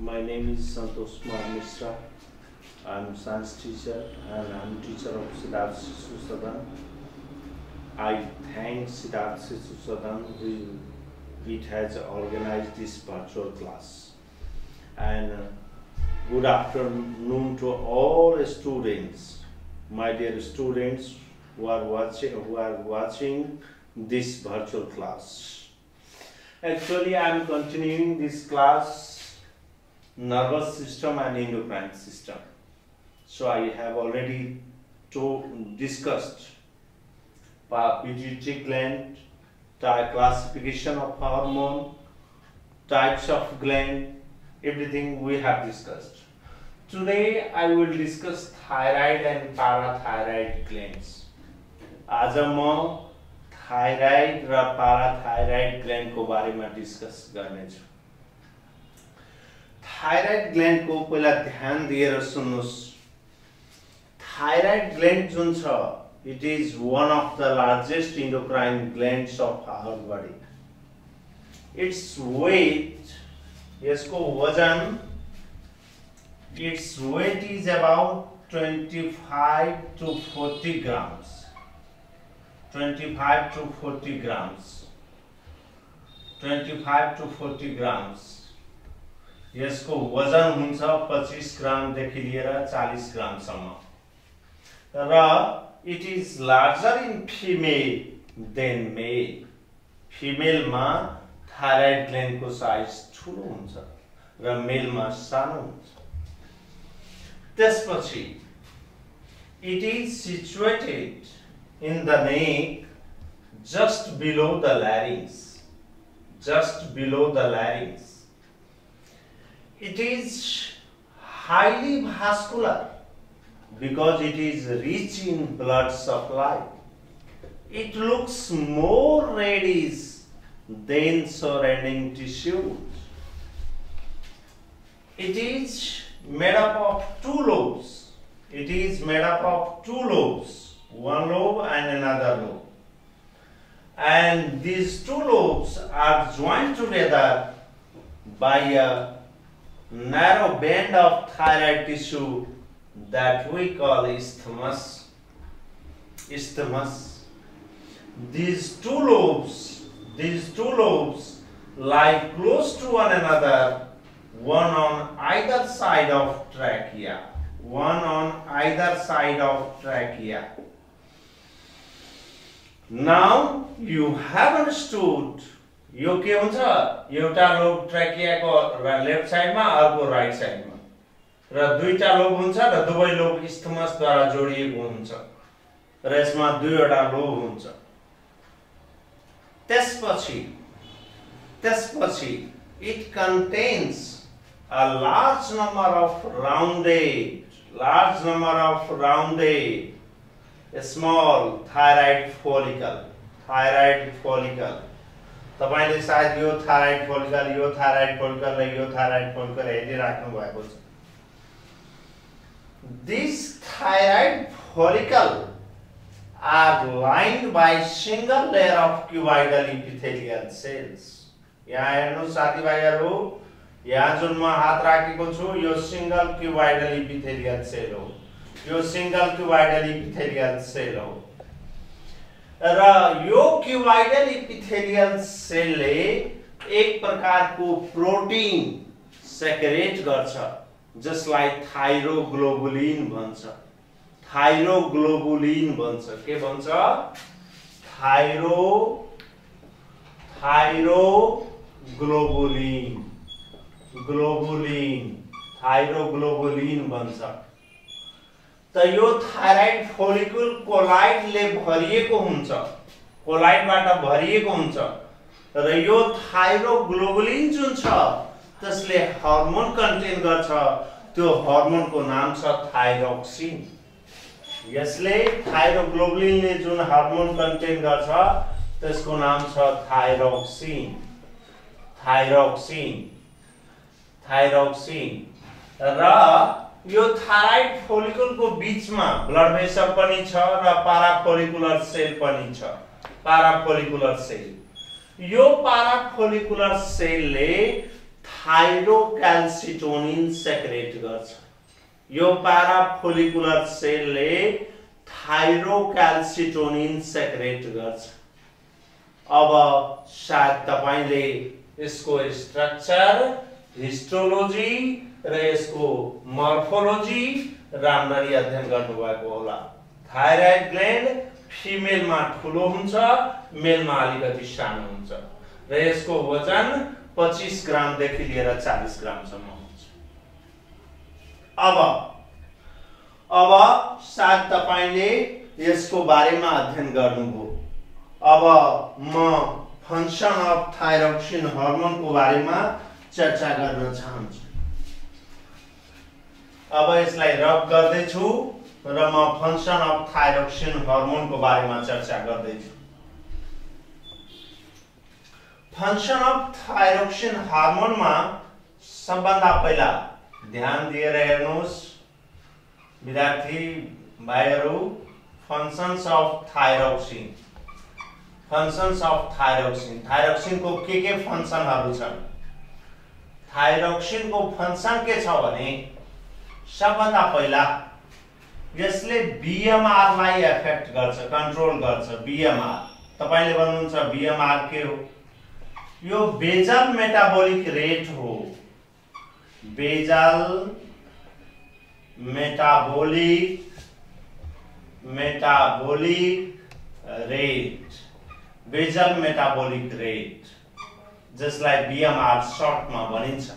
My name is Santosh Kumar Mishra. I am science teacher and I am teacher of Siddharth Sishu Sadan. I thank Siddharth Sishu Sadan who it has organized this virtual class. And good afternoon to all students, my dear students who are watching this virtual class. Actually, I am continuing this class, nervous system and endocrine system. So I have already discussed pituitary gland, classification of hormone, types of gland, everything we have discussed. Today I will discuss thyroid and parathyroid glands. आज म thyroid र पाराथाइराइड gland को बारे में discuss गर्ने छु। Thyroid gland को पहिला ध्यान दिएर सुन्नुस्। थाइराइड ग्ल्यान्ड जुन छ, it is one of the largest endocrine glands of our body. Its weight, यसको वजन, its weight is about 25 to 40 grams. 25 to 40 grams. 25 to 40 grams. यसको वजन हुन्छ 25 ग्राम देखि लिएर 40 ग्राम सम्म। र it is larger in female than male. Female मा thyroid gland को साइज ठुलो हुन्छ र मेल मा सानो हुन्छ। त्यसपछि it is situated in the neck, just below the larynx. Just below the larynx. It is highly vascular because it is rich in blood supply. It looks more reddish than surrounding tissues. It is made up of two lobes. It is made up of two lobes. One lobe and another lobe, and these two lobes are joined together by a narrow band of thyroid tissue that we call isthmus. Isthmus. These two lobes lie close to one another, one on either side of trachea. One on either side of trachea. Now you have understood यो के हुन्छ, एउटा lobe ट्र्याकिया को left side मा अर्को right side मा र दुईटा लोब हुन्छ र दुवै लोब इस्थमस द्वारा जोडिएको हुन्छ र यसमा दुईवटा लोब हुन्छ। त्यसपछि it contains a large number of rounded small thyroid follicle. तपाईले सायद यो thyroid follicle र यो thyroid follicle हेरिराख्नु भएको छ। These thyroid follicle are lined by single layer of cuboidal epithelial cells. यहाँ हेर्नु साथीभाइहरु, यहाँ जुन म हात राखेको छु यो सिंगल क्युबाइडल इपिथेलियल सेल हो। यो सिंगल क्युबाइडल इपिथेलियल सेल हो र यो क्युबाइडल इपिथेलियल सेलले एक प्रकारको प्रोटिन सेक्रेट गर्छ जसलाई थाइरोग्लोबुलिन भन्छ। थाइरोग्लोबुलिन भन्छ। के भन्छ? थाइरोग्लोबुलिन भन्छ। त यो थाइराइड फोलिकल कोलाइडले भरिएको हुन्छ, कोलाइडबाट भरिएको हुन्छ र यो थाइरोग्लोबुलिन जुन छ त्यसले हार्मोन कन्टेन गर्छ। त्यो हार्मोनको नाम छ थाइरोक्सिन। यसले थाइरोग्लोबुलिनले जुन हार्मोन कन्टेन गर्छ त्यसको नाम छ थाइरोक्सिन। र यो थाइराइड फोलिकल को बीचमा ब्लड भेसल पनि छ र पाराफोलिकुलर सेल पनि छ। पाराफोलिकुलर सेल, यो पाराफोलिकुलर सेलले थाइरोक्याल्सिटोनिन सेक्रेट गर्छ। यो प्याराफोलिकुलर सेलले थाइरोक्याल्सिटोनिन सेक्रेट गर्छ। अब सायद तपाईले यसको स्ट्रक्चर, हिस्टोलोजी र यसको मर्फोलोजी राम्ररी अध्ययन गर्नुभएको होला। थाइरोइड ग्ल्यान्ड फिमेलमा ठुलो हुन्छ, मेलमा अलिकति सानो हुन्छ र यसको वजन 25 ग्राम देखि लिएर 40 ग्राम सम्म हुन्छ। अब सायद तपाईले यसको बारेमा अध्ययन गर्नुभयो। अब म फंक्सन अफ थाइरोक्सिन हार्मोन को बारेमा चर्चा गर्न चाहन्छु। अब यसलाई रब गर्दै छु र म फंक्सन अफ थाइरोक्सिन हार्मोन को बारेमा चर्चा गर्दै छु। फंक्सन अफ थाइरोक्सिन हार्मोन मा सबभन्दा पहिला ध्यान दिएर हेर्नुहोस् विद्यार्थी भाइहरू। Functions of thyroxine, functions of thyroxine, thyroxine को के फंक्शनहरु छन्? थाइरोक्सिन को फंक्शन के छ भने सबभन्दा पहिला यसले बीएमआर लाई इफेक्ट गर्छ, कन्ट्रोल गर्छ। बीएमआर तपाईले भन्नुहुन्छ बीएमआर के हो? यो बेजल मेटाबोलिक रेट हो। Basal metabolic rate, basal metabolic rate जसलाई बीएमआर शॉर्टमा भनिन्छ।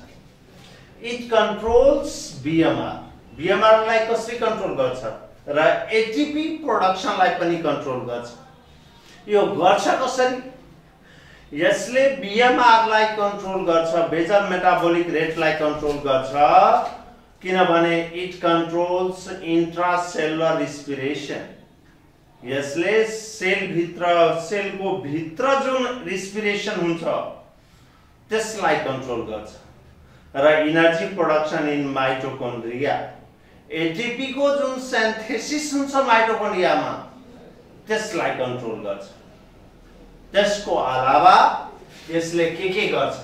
It controls BMR. बीएमआर लाई कसरी कन्ट्रोल गर्छ र एटीपी प्रोडक्सन लाई पनि कन्ट्रोल गर्छ। यो गर्छ कसरी? यसले बीएमआर लाई कन्ट्रोल गर्छ, बेजल मेटाबोलिक रेट लाई कन्ट्रोल गर्छ किनभने इट कन्ट्रोल्स इंट्रासेलुलर रेस्पिरेसन। यसले सेलको भित्र जुन रेस्पिरेसन हुन्छ त्यसलाई कन्ट्रोल गर्छ र energy production in mitochondria, ATP को जुन सिन्थेसिस हुन्छ माइटोकन्ड्रियामा त्यसलाई कन्ट्रोल गर्छ। त्यसको अलावा यसले के गर्छ?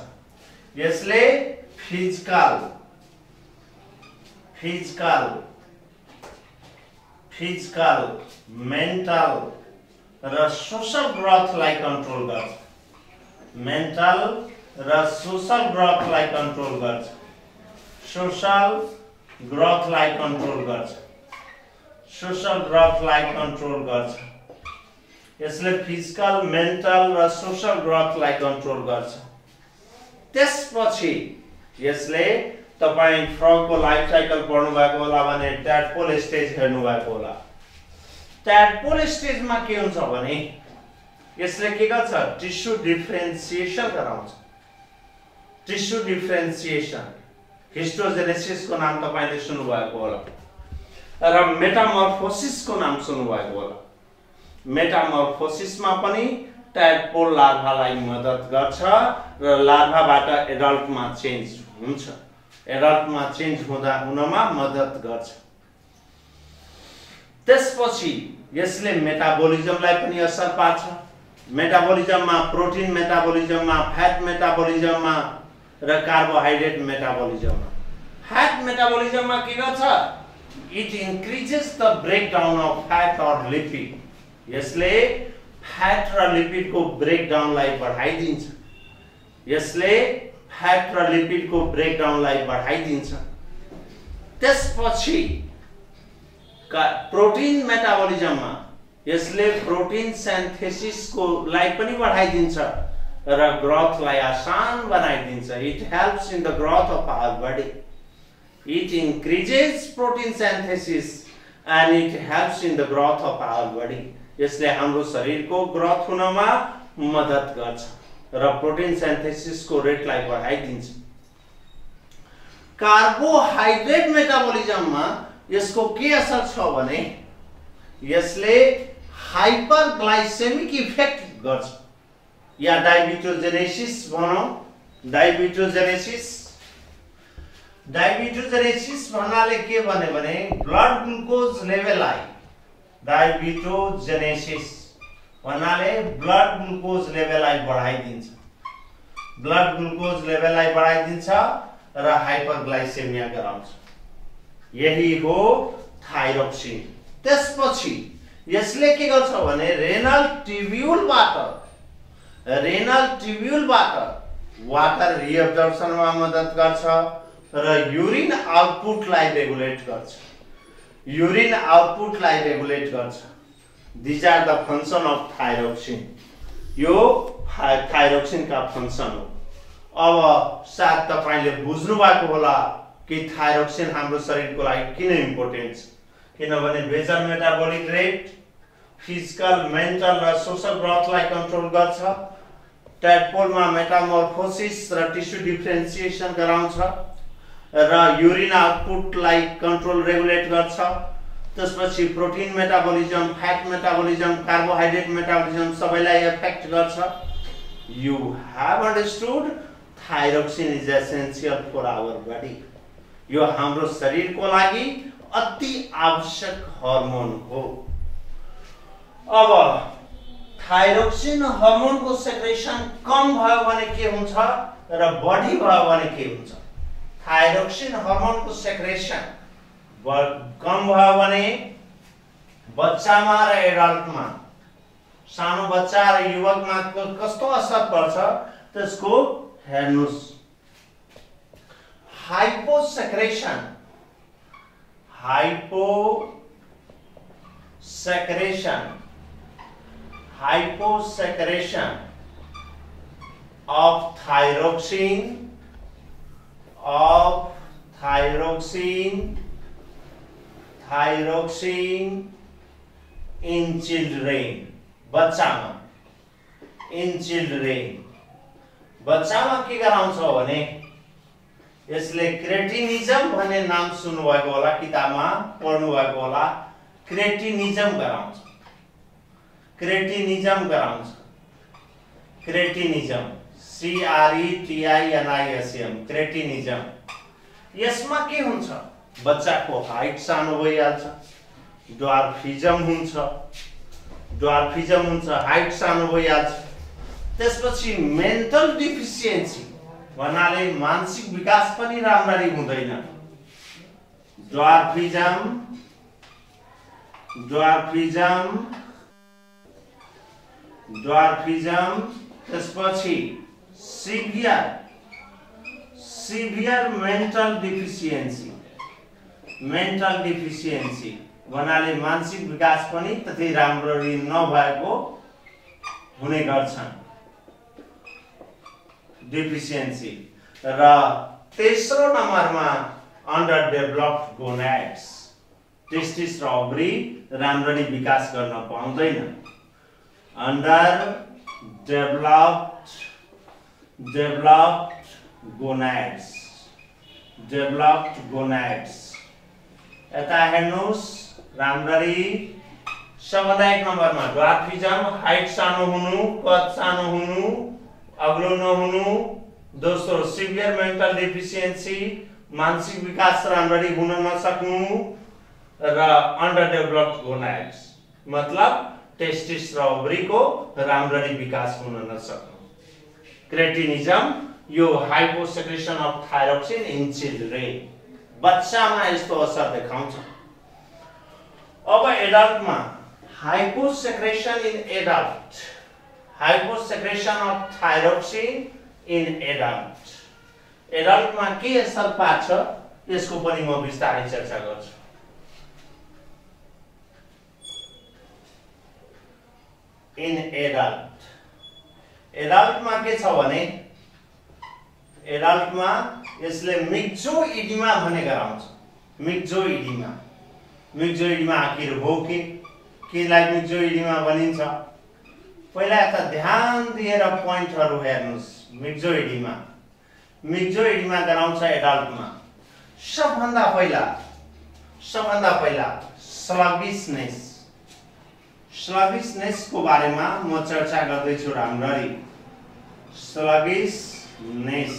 यसले फिजिकल, मेन्टल र सोशल ग्रोथ लाई कन्ट्रोल गर्छ। मेन्टल र सोशल ग्रोथ लाई कन्ट्रोल गर्छ। सोशल ग्रोथ लाई कन्ट्रोल गर्छ। सोशल ग्रोथ लाई कन्ट्रोल गर्छ। यसले फिजिकल, मेन्टल र सोशल ग्रोथ लाई कन्ट्रोल गर्छ। त्यसपछि यसले तपाई फ्रगको लाइफ साइकल पढ्नु भएको होला भने ट्याडपोल स्टेज हेर्नु भएको होला। ट्याडपोल स्टेजमा के हुन्छ भने यसले के गर्छ? टिस्यु डिफरेन्सिएसन गराउँछ। टिस्यु डिफरेन्सिएसन, हिस्टोजेनेसिस को नाम तपाईले सुन्नु भएको होला र मेटामर्फोसिस को नाम सुन्नु भएको होला। मेटामर्फोसिस में पनि ट्याडपोल लार्भालाई मद्दत गर्छ र लार्भाबाट एडल्टमा चेन्ज हुन्छ, एडल्टमा चेन्ज हुनमा मद्दत गर्छ। त्यसपछि यसले मेटाबोलिजमलाई पनि असर पार्छ। मेटाबोलिजममा प्रोटिन मेटाबोलिजममा, फ्याट मेटाबोलिजममा र कार्बोहाइड्रेट मेटाबोलिजममा। फ्याट मेटाबोलिजममा के गर्छ? It increases the breakdown of fat और लिपिड। यसले फ्याट र लिपिड को ब्रेकडाउन लाई बढाइदिन्छ। यसले फ्याट र लिपिड को ब्रेकडाउन लाई बढाइदिन्छ। त्यसपछि प्रोटिन मेटाबोलिजममा यसले प्रोटिन सिन्थेसिस को लाई पनि बढाइदिन्छ र ग्रोथ लाई आसान बनाइदिन्छ। It helps in the growth of our body. It increases protein synthesis and it helps in the growth of our body. यसले हाम्रो शरीरको ग्रोथ हुनमा मद्दत गर्छ र प्रोटिन सिन्थेसिस को रेट लाई बढाइदिन्छ। कार्बोहाइड्रेट मेटाबोलिजममा यसको के असर छ भने यसले हाइपरग्लाइसेमिक इफेक्ट गर्छ या डायबिटोजेनेसिस भनौं। डायबिटोजेनेसिस भन्नाले के भने ब्लड ग्लुकोज लेभललाई, डायबिटोजेनेसिस भन्नाले ब्लड ग्लुकोज लेभललाई बढाइदिन्छ। ब्लड ग्लुकोज लेभललाई बढाइदिन्छ र हाइपरग्लाइसेमिया गराउँछ। यही हो थाइरोक्सिन। त्यसपछि यसले के गर्छ भने रेनल ट्युब्युलबाट वाटर रिअब्जर्प्सनमा मद्दत गर्छ र युरिन आउटपुटलाई रेगुलेट गर्छ। These are the function of thyroxine. यो थाइरोक्सिन का फंक्शन हो। अब सायद तपाईले बुझ्नु भएको होला कि थाइरोक्सिन हाम्रो शरीरको लागि किन इम्पोर्टेन्ट छ। किनभने basal metabolic rate, physical, mental र सोशल ग्रोथलाई कन्ट्रोल गर्छ, ट्याडपोलमा मेटामोर्फोसिस र टिस्यु डिफरेन्सिएसन गराउँछ र युरिन आउटपुटलाई कन्ट्रोल रेगुलेट गर्छ। त्यसपछि protein metabolism, fat metabolism, carbohydrate metabolism सबैलाई इफेक्ट गर्छ। You have understood thyroxine is essential for our body. यो हाम्रो शरीरको लागि अति आवश्यक हार्मोन हो। अब थाइरोक्सिन हार्मोनको सेक्रेसन कम भयो भने के हुन्छ र बढी भयो भने के हुन्छ। थाइरोक्सिन हार्मोनको सेक्रेसन कम भयो भने बच्चामा र एडल्टमा, सानो बच्चा र युवकमा कस्तो असर पर्छ त्यसको हेर्नुस्। हाइपोसेक्रेसन of thyroxine in children, बच्चामा के गराउँछ भने यसले क्रेटिनिजम भन्ने नाम सुन्नु भएको होला, किताबमा पढ्नु भएको होला। क्रेटिनिजम गराउँछ। CRETINISM, क्रेटिनिजम। यसमा के हुन्छ, बच्चाको हाइट सानो भइहाल्छ, ड्वार्फिजम हुन्छ, हाइट सानो भइहाल्छ। त्यसपछि मेन्टल डिफिसियन्सी भन्नाले मानसिक विकास पनि राम्ररी हुँदैन। ड्वार्फिजम, त्यसपछि सिभियर मेन्टल डिफिसियन्सी भन्नाले मानसिक विकास पनि त्यति राम्ररी नभएको हुने गर्छन्, डिफिसियन्सी। र तेस्रो नम्बरमा अन्डर डेभलप्ड गोनाड्स, टेस्टिस र ओभरी राम्ररी विकास गर्न पाउँदैन। Under developed gonads. यता हेर्नुस् राम्ररी। सबभन्दा एक नम्बरमा ड्वार्फिजम, हाइट सानो हुनु, कद सानो हुनु, अग्लो नहुनु। दोस्रो सिभियर मेन्टल डिफिसियन्सी, मानसिक विकास राम्ररी हुन नसक्नु र अन्डर डेभलप्ड गोनाड्स मतलब टेस्टिस र ओभरीको राम्ररी विकास हुन नसक्नु। क्रेटिनिजम यो हाइपोसेक्रेसन अफ थाइरोक्सिन इन चिल्ड्रेन, बच्चामा यस्तो असर देखाउँछ। अब एडल्टमा हाइपोसेक्रेसन अफ थाइरोक्सिन इन एडल्टमा के असर पार्छ यसको पनि म विस्तारै चर्चा गर्छु। इन एडल्टमा के छ भने एडल्टमा यसले मिक्जोइडिमा भन्ने गराउँछ। मिक्जोइडिमा आखिर हो केलाई मिक्जोइडिमा भनिन्छ? पहिला यता ध्यान दिएर पोइन्टहरु हेर्नुस्। मिक्जोइडिमा गराउँछ एडल्टमा। सबभन्दा पहिला स्लगिसनेस को बारेमा म चर्चा गर्दै छु राम्ररी। स्लगिसनेस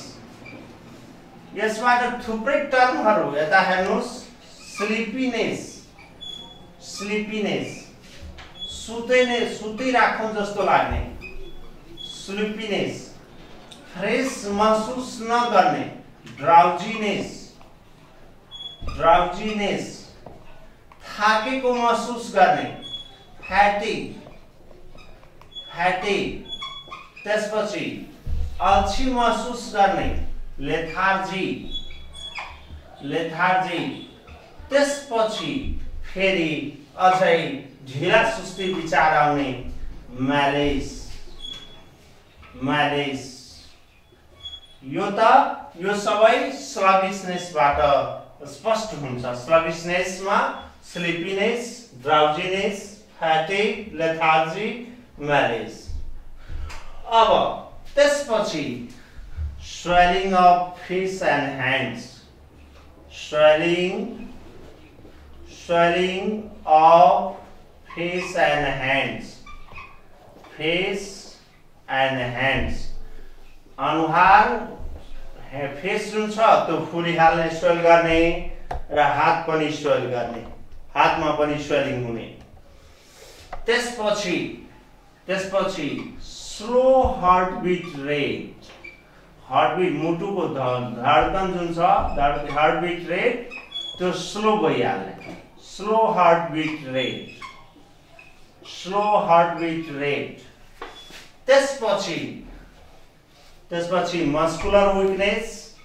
यसबाट थुप्रै टर्महरु यता हेर्नुस्। स्लिपीनेस सुते राखौं जस्तो लाग्ने स्लिपीनेस। फ्रेश महसुस नगर्ने, ड्राउजीनेस, थाकेको महसुस गर्ने, फ्याटिग, त्यसपछि अल्छी महसुस गर्ने, लेथार्जी, त्यसपछि फेरि अझै ढिला सुस्ती विचार आउने, म्यालेस। यो सबै स्लगिशनेसबाट स्पष्ट हुन्छ। स्लगिशनेसमा स्लिपीनेस, ड्राउजीनेस, फ्याटिग, लेथार्जी, म्यालेस। अब त्यसपछि swelling of face and hands, swelling of face and hands, अनुहार फेस जुन छ त्यो फुलिहाल्ने, स्वेल गर्ने र हात पनि स्वेल गर्ने, हातमा पनि स्वेलिङ हुने। त्यसपछि स्लो हार्टबिट रेट, मुटुको धड्कन जुन छ, हार्टबिट रेट त्यो स्लो भइहाल्ने, स्लो हार्टबिट रेट। त्यसपछि मस्कुलर विकनेस,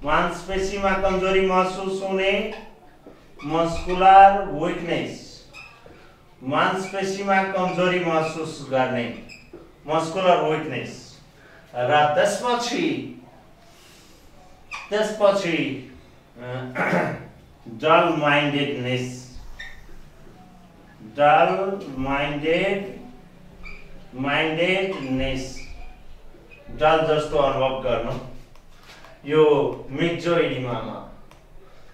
मांसपेशीमा कमजोरी महसुस हुने, मांसपेशीमा कमजोरी महसुस गर्ने, मस्कुलर विकनेस। र त्यसपछि डल माइन्डेडनेस, डल जस्तो अनुभव गर्नु। यो मिक्जोइडिमामा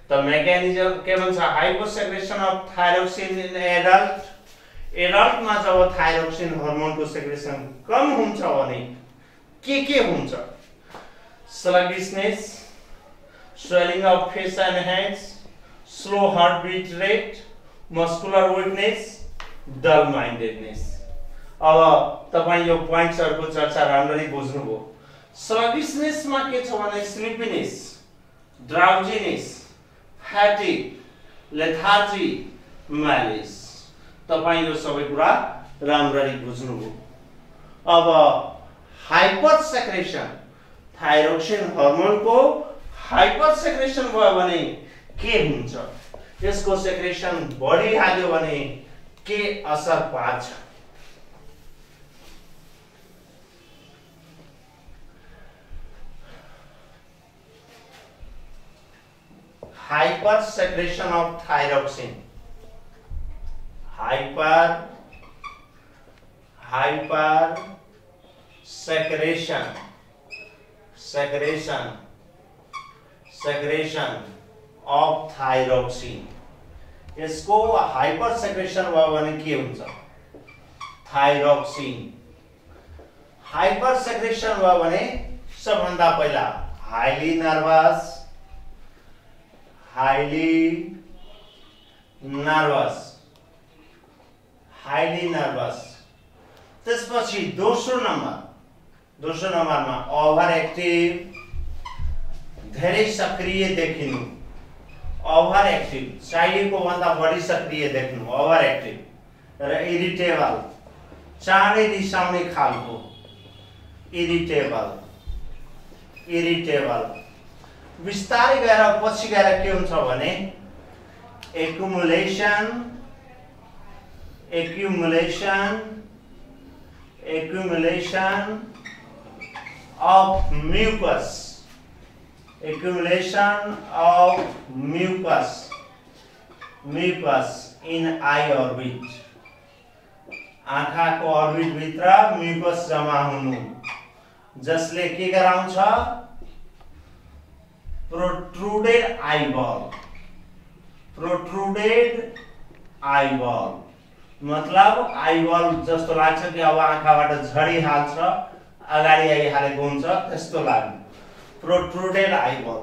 त मेकानिजम के भन्छ, हाइपोसेक्रेसन अफ थाइरोक्सिन इन एडल्टमा जब थाइरोक्सिन हर्मोनको सेक्रेसन कम हुन्छ भने के हुन्छ? Sluggishness, swelling of face and hands, slow heartbeat rate, muscular weakness, dull mindedness। अब तपाईं यो पोइन्ट्सहरुको चर्चा राम्ररी बुझ्नुभयो। स्लगिशनेसमा के छ भने स्लिपीनेस, ड्राउजीनेस, फ्याटिग, लेथार्जी, म्यालेस। तपाईं यो सबै कुरा राम्ररी बुझ्नुभयो। अब हाइपर सेक्रेसन, थाइरोक्सिन हर्मोनको हाइपर सेक्रेसन भयो भने के हुन्छ? यसको सेक्रेसन बढिहाल्यो भने के असर पार्छ? Hyper secretion of thyroxine, hyper secretion of thyroxine। यसको हाइपर सेक्रेशन भयो भने के हुन्छ? थाइरोक्सिन हाइपर सेक्रेशन भयो भने सबभन्दा पहिला हाइली नर्भस। त्यसपछि दोस्रो नम्बरमा ओभर एक्टिभ, धेरै सक्रिय देखिनु, ओभर एक्टिभ, चाहिएको भन्दा बढी सक्रिय देख्नु, ओभर एक्टिभ। र इरिटेबल, चाँडै रिसाउने खालको, इरिटेबल। बिस्तारै गएर पछि गएर के हुन्छ भने accumulation of mucus in eye orbit। आँखाको अर्बिट भित्र म्युकस जमा हुनु, जसले के गराउँछ? प्रोट्रुडेड आईबल। मतलब आईबल जस्तो लाग्छ कि अब आँखाबाट झरिहाल्छ, अगाडि आइहालेको हुन्छ, त्यस्तो लाग्नु, प्रोट्रुडेड आईबल।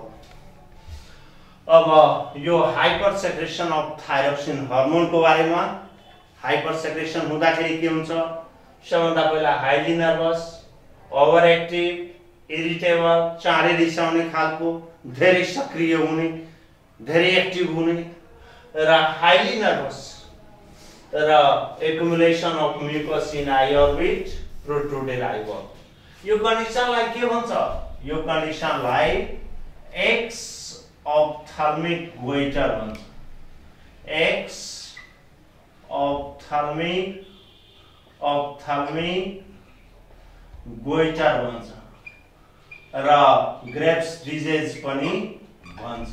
अब यो हाइपर सेक्रेसन अफ थाइरोक्सिन हर्मोनको बारेमा, हाइपर सेक्रेसन हुँदाखेरि के हुन्छ? सबभन्दा पहिला highly nervous, over active, irritable, चाँडै रिसाउने खालको, धेरै सक्रिय हुने, धेरै एक्टिभ हुने र हाइली नर्भस र accumulation of mucus in eye orbit, protruded eyeball. यो कन्डिसनलाई के भन्छ? यो कन्डिसनलाई एक्स अप्थाल्मिक गोइटर भन्छ। एक्स अप्थाल्मिक गोइटर भन्छ र ग्रेव्स डिजिज पनि भन्छ।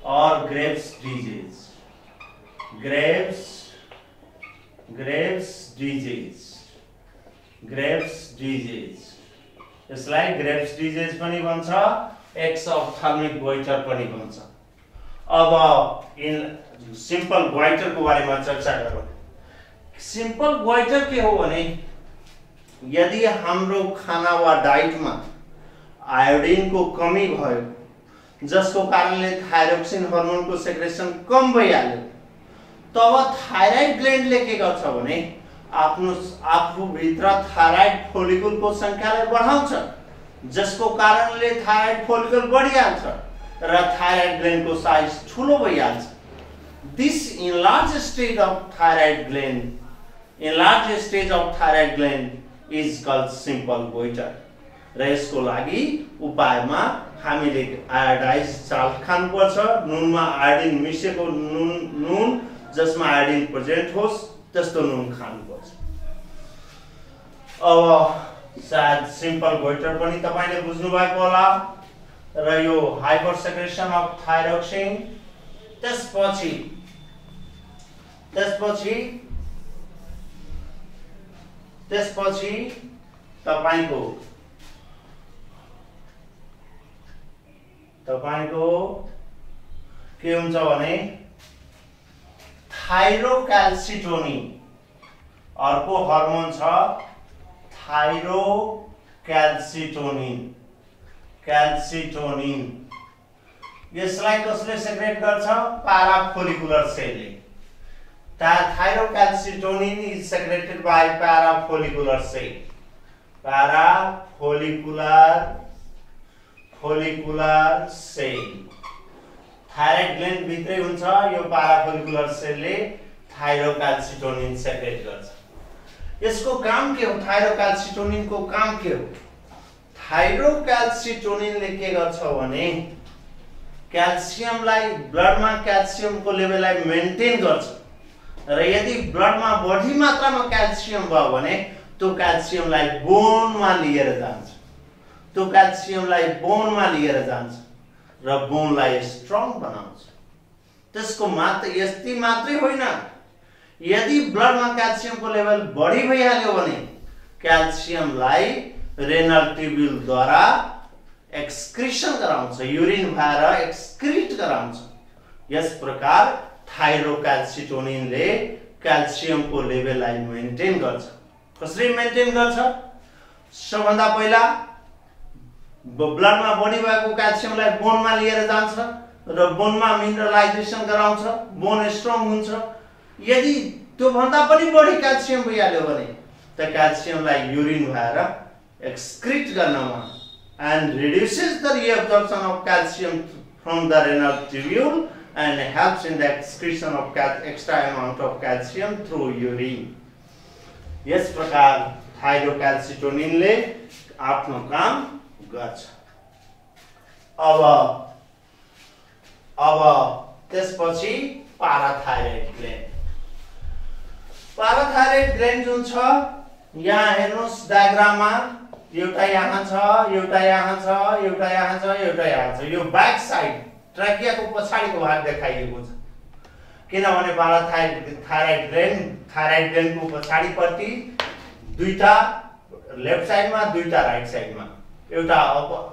और ग्रेव्स डिजिज यसलाई ग्रेव्स डिजिज पनि भन्छ, एक्स अप्थाल्मिक गोइटर पनि भन्छ। अब इन सिंपल गोइटर को बारेमा चर्चा गरौँ। सिंपल गोइटर के हो भने यदि हाम्रो खाना वा डाइटमा आयोडिन को कमी भयो, जसको कारणले थाइरोक्सिन हर्मोनको सेक्रेसन कम भइहाल्यो, तब थाइराइड ग्ल्यान्डले के गर्छ भने आफू भित्र थाइराइड फोलिकलको संख्यालाई बढाउँछ, जसको कारणले थाइराइड फोलिकल बढिहाल्छ र थाइराइड ग्ल्यान्डको साइज ठुलो भइहाल्छ। This enlarged stage of thyroid gland is called simple goiter। र यसको लागि उपायमा हामीले आयोडाइज साल्ट खानुपर्छ, नुनमा आयोडिन मिसेको नुन जसमा आयोडिन प्रेजेन्ट होस् त्यस्तो नुन खानुपर्छ। अब सायद सिम्पल गोइटर पनि तपाईले बुझ्नु भएको होला र यो हाइपर सेक्रेसन अफ थाइरोक्सिन, त्यसपछि तपाईको के हुन्छ भने थाइरोक्याल्सिटोनिन, अर्को हर्मोन छ थाइरोक्याल्सिटोनिन। यसलाई कसले सेक्रेट गर्छ? पाराफोलिकुलर सेलले। Thyrocalcitonin is secreted by parafollicular cell. Follicular cell thyroid gland भित्रै हुन्छ। यो पाराफोलिकुलर सेलले थाइरोक्याल्सिटोनिन सेक्रेट गर्छ। यसको काम के हो? थाइरोक्याल्सिटोनिन को काम के हो? थाइरोक्याल्सिटोनिनले के गर्छ भने क्याल्सियमलाई ब्लडमा क्याल्सियमको लेभललाई मेन्टेन गर्छ र यदि ब्लडमा बढी मात्रामा क्याल्सियम भयो भने त्यो क्याल्सियमलाई बोनमा लिएर जान्छ र बोनलाई स्ट्रङ बनाउँछ। त्यसको यति मात्रै होइन, यदि ब्लडमा क्याल्सियमको लेभल बढी भइहाल्यो भने क्याल्सियमलाई रेनल ट्युब्युल द्वारा एक्सक्रिसन गराउँछ, युरिन भएर एक्सक्रिट गराउँछ। यस प्रकार थाइरोक्याल्सिटोनिनले क्याल्सियमको लेभललाई मेन्टेन गर्छ। कसरी मेन्टेन गर्छ? सबभन्दा पहिला ब्लडमा बढी भएको क्याल्सियमलाई बोनमा लिएर जान्छ र बोनमा मिनरलाइजेसन गराउँछ, बोन स्ट्रङ हुन्छ। यदि त्यो भन्दा पनि बढी क्याल्सियम भइहाल्यो भने त क्याल्सियमलाई युरिन भएर एक्सक्रिट गर्नमा and reduces the reabsorption of calcium from the renal tubule and helps in the excretion of extra amount of calcium through urine। यस प्रकार थाइरोक्याल्सिटोनिनले आफ्नो काम गर्छ। अब त्यसपछि पाराथाइरोइड ग्ल्यान्ड जुन छ, यहाँ हेर्नुस् डायग्राममा एउटा यहाँ छ, एउटा यहाँ छ, एउटा यहाँ छ, एउटा यहाँ छ। यो ब्याक साइड ट्र्याकियाको पछाडिको भाग देखाइएको छ, किनभने थाइरोइड ग्ल्यान्डको पछाडिपट्टि दुईटा लेफ्ट साइडमा, दुईटा राइट साइडमा, एउटा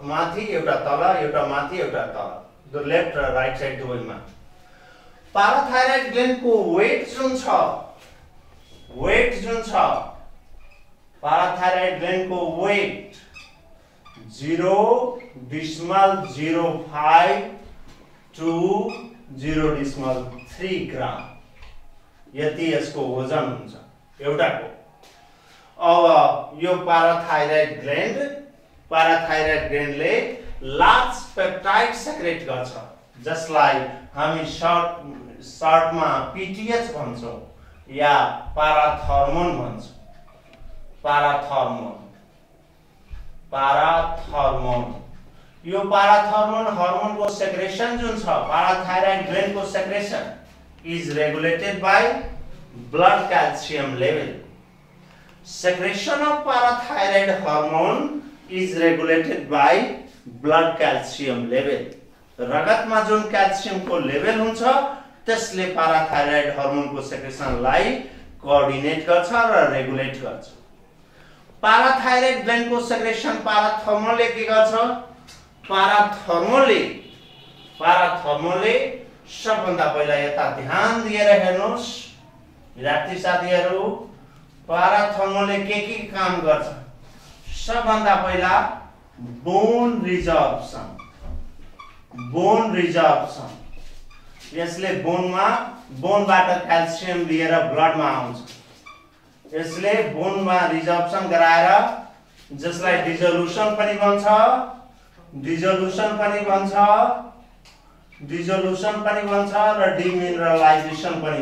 माथि, एउटा तल, एउटा माथि, एउटा तल, लेफ्ट र राइट साइड दुवैमा। पाराथाइरोइड ग्ल्यान्डको वेट जुन छ, पाराथाइरोइड ग्ल्यान्डको वेट 0.05 to 0.3 ग्राम यति यसको वजन हुन्छ एउटाको। अब यो पाराथाइरोइड ग्ल्यान्ड पाराथाइरोइड ग्ल्यान्डले लार्ज पेप्टाइड सेक्रेट गर्छ, जसलाई हामी सर्टमा पीटीएच भन्छौँ या पाराथर्मोन भन्छौँ। पाराथर्मोन यो पाराथर्मोन हर्मोनको सेक्रेसन जुन छ, पाराथाइरोइड ग्ल्यान्डको secretion is regulated by blood calcium level. Secretion of parathyroid hormone is regulated by blood calcium level. रगतमा जुन क्याल्सियमको लेभल हुन्छ त्यसले पाराथाइरोइड हर्मोनको सेक्रेसनलाई कोअर्डिनेट गर्छ र रेगुलेट गर्छ। पाराथाइरोइड ग्ल्यान्डको सेक्रेसन पाराथर्मोनले के गर्छ? पाराथर्मोनले सबभन्दा पहिला यता ध्यान दिएर हेर्नुस् विद्यार्थी साथीहरू। पाराथर्मोनले के काम गर्छ? सबभन्दा पहिला बोन रिजर्प्सन। यसले बोनबाट क्याल्सियम लिएर ब्लडमा आउँछ। यसले बोनमा रिजर्प्सन गराएर जसलाई डिजोल्युसन पनि भन्छ र डिमिनरलाइजेसन पनि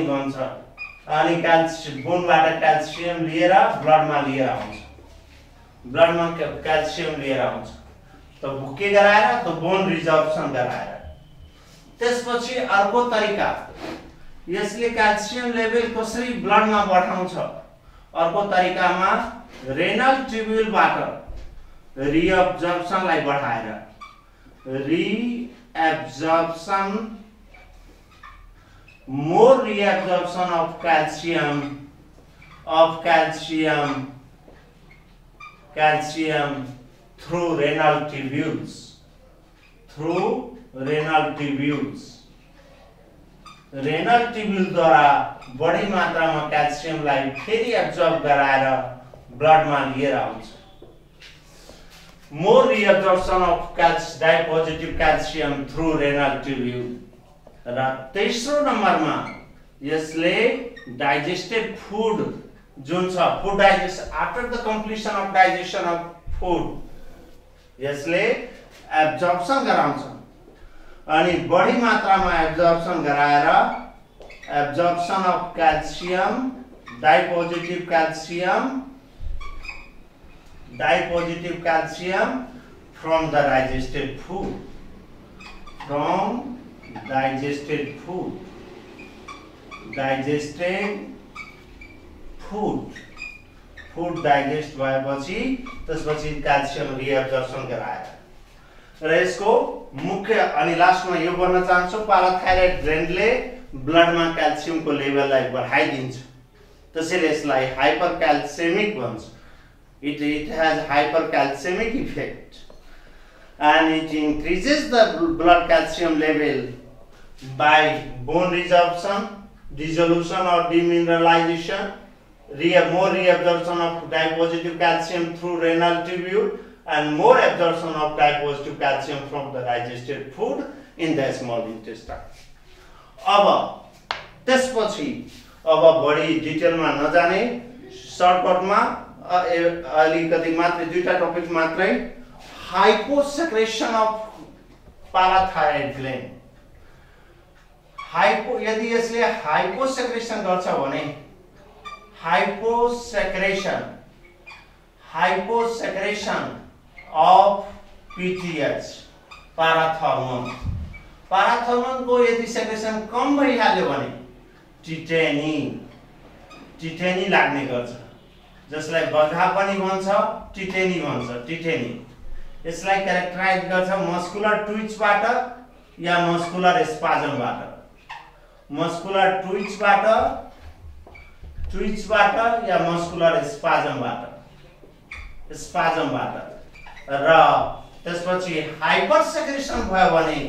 भन्छ। अनि बोनबाट क्याल्सियम लिएर ब्लडमा क्याल्सियम लिएर आउँछ। त के गराएर? त बोन रिजर्प्सन गराएर। त्यसपछि अर्को तरिका, यसले क्याल्सियम लेभल कसरी ब्लडमा बढाउँछ? अर्को तरिकामा रेनल ट्युब्युलबाट रिएब्जर्प्सनलाई बढाएर more reabsorption of calcium through renal tubules. Renal tubule द्वारा बढी मात्रामा क्याल्सियमलाई फेरि एब्जर्ब गराएर ब्लडमा लिएर आउँछ। More reabsorption of dipositive calcium through renal tubule. र तेस्रो नम्बरमा यसले डाइजेस्टेड फूड जुन छ, food digest after the completion of digestion of food यसले एब्जर्प्सन गराउँछ। अनि बढी मात्रामा एब्जर्प्सन गराएर एब्जर्प्सन अफ क्याल्सियम, डाइपोजिटिभ calcium from the digested food. Food digest भएपछि त्यसपछि क्याल्सियम रिएब्जर्प्सन गराएर र यसको मुख्य अनि लास्टमा यो भन्न चाहन्छु, पाराथाइरोइड ग्ल्यान्डले ब्लडमा क्याल्सियमको लेभललाई बढाइदिन्छ, त्यसैले यसलाई हाइपरक्याल्सेमिक भन्छ। It has hypercalcemic effect and it increases the blood calcium level by bone resorption, dissolution or demineralization, more reabsorption of dipositive calcium through renal tubule and more absorption of dipositive calcium from the digested food in the small intestine. अब त्यसपछि बढी डिटेलमा नजाने, सर्टकटमा अलिकति मात्रै दुईटा topic मात्रै। हाइपोसेक्रेसन of पाराथाइरोइड gland. यदि यसले हाइपोसेक्रेसन गर्छ भने हाइपोसेक्रेसन अफ पीटीएच पाराथर्मोनको यदि सेक्रेसन कम भइहाल्यो भने टिटेनी लाग्ने गर्छ, जसलाई बधा पनि भन्छ, टिटेनी भन्छ। यसलाई क्यारेक्टराइज गर्छ मस्कुलर ट्विचबाट या मस्कुलर स्पाजमबाट या मस्कुलर स्पाजमबाट र त्यसपछि हाइपर सेक्रेसन भयो भने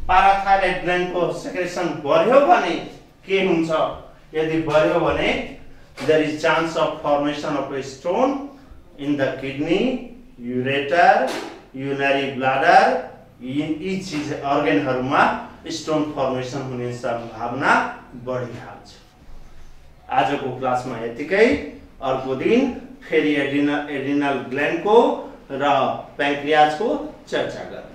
पाराथाइरोइड ग्ल्यान्डको सेक्रेसन बढ्यो भने के हुन्छ? यदि बढ्यो भने there is chance of formation of a stone in the kidney, ureter, urinary bladder, in each organहरुमा stone formation हुने सम्भावना बढिहाल्छ। आजको क्लासमा यतिकै। अर्को दिन फेरि एड्रिनल ग्ल्यान्डको र प्याङ्क्रियाजको चर्चा गरौँ।